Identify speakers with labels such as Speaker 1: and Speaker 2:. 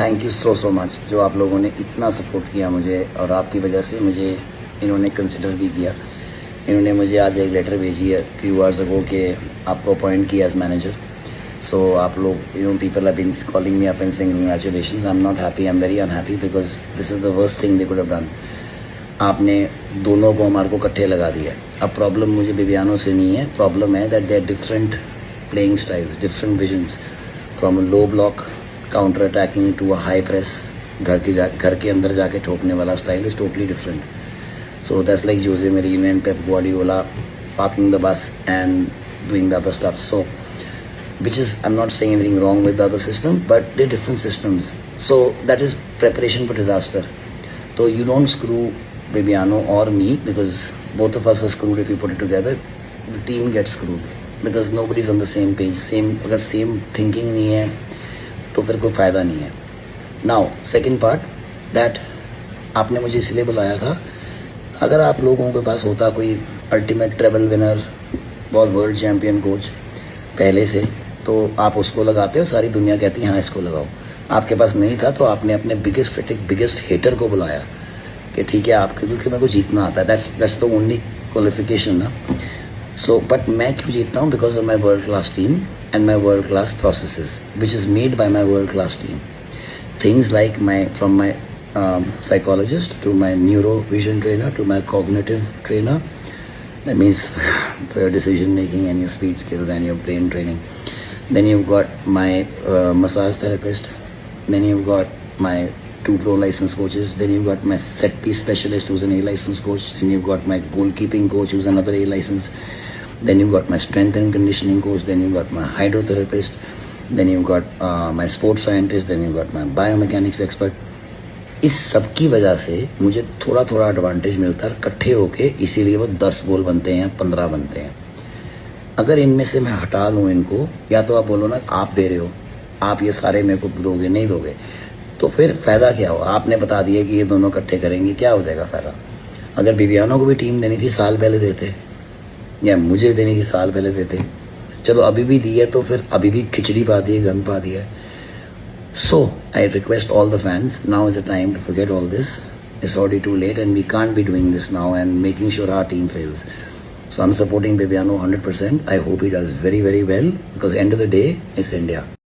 Speaker 1: Thank you so much जो आप लोगों ने इतना सपोर्ट किया मुझे, और आपकी वजह से मुझे इन्होंने कंसिडर भी किया। इन्होंने मुझे आज एक लेटर भेजी है फ्यू आवर्स अगो कि आपको अपॉइंट किया एज मैनेजर। सो आप लोग people have been calling me up and saying congratulations. I am not happy, I am very unhappy because this is the worst thing they could have done. आपने दोनों को हमारे को इकट्ठे लगा दिया। अब प्रॉब्लम मुझे बिबियानो से नहीं है, प्रॉब्लम है that they are different playing styles, different visions from low block counter attacking to a high press. घर के अंदर जाके ठोकने वाला style is totally different. So that's like Jose Mourinho and Pep Guardiola parking the bus and doing the other stuff. So which is, I'm not saying anything wrong with the other system, but they're different systems. So that is preparation for disaster. So you don't screw Bibiano or me, because both of us are screwed if you put it together. The team gets screwed because nobody's on the same page. अगर same thinking नहीं है तो फिर कोई फ़ायदा नहीं है। Now second part that आपने मुझे इसलिए बुलाया था, अगर आप लोगों के पास होता कोई अल्टीमेट ट्रेवल विनर, बहुत वर्ल्ड चैम्पियन कोच पहले से, तो आप उसको लगाते हो, सारी दुनिया कहती है हाँ इसको लगाओ। आपके पास नहीं था तो आपने अपने बिगेस्ट क्रिटिक, बिगेस्ट हेटर को बुलाया कि ठीक है आपके, क्योंकि मेरे को जीतना आता है। दैट्स द ओनली क्वालिफिकेशन ना। सो बट मैं क्यों जीतता हूँ? Because of my world class team and my world class processes, which is made by my world class team. Things like from my psychologist to my neuro vision trainer to my cognitive trainer, that means for your decision making and your speed skills and your brain training. Then you've got my massage therapist, then you've got my 2 pro license coaches, then you've got my set piece specialist who's an A license coach, then you've got my goalkeeping coach who's another A license. Then you've got my strength and conditioning coach, then you've got my hydrotherapist, then you've got my sports scientist, then you've got my biomechanics expert. इस सब की वजह से मुझे थोड़ा थोड़ा advantage मिलता है इकट्ठे होके, इसीलिए वो 10 गोल बनते हैं, 15 बनते हैं। अगर इनमें से मैं हटा लूँ इनको, या तो आप बोलो ना आप दे रहे हो, आप ये सारे मेरे को दोगे, नहीं दोगे, तो फिर फ़ायदा क्या हुआ? आपने बता दिया कि ये दोनों इकट्ठे करेंगे, क्या हो जाएगा फ़ायदा? अगर बिबियानो को भी टीम देनी थी साल पहले देते, या मुझे देने की साल पहले देते। चलो अभी भी दी है तो फिर अभी भी खिचड़ी पा दी है, गंद पा दिया है। So I request all the fans, now is the time to forget all this. It's already too late and we can't be doing this now and making sure our team fails. So I'm supporting Bibiano 100%. I hope he does very, very well, because end of the day, it's India.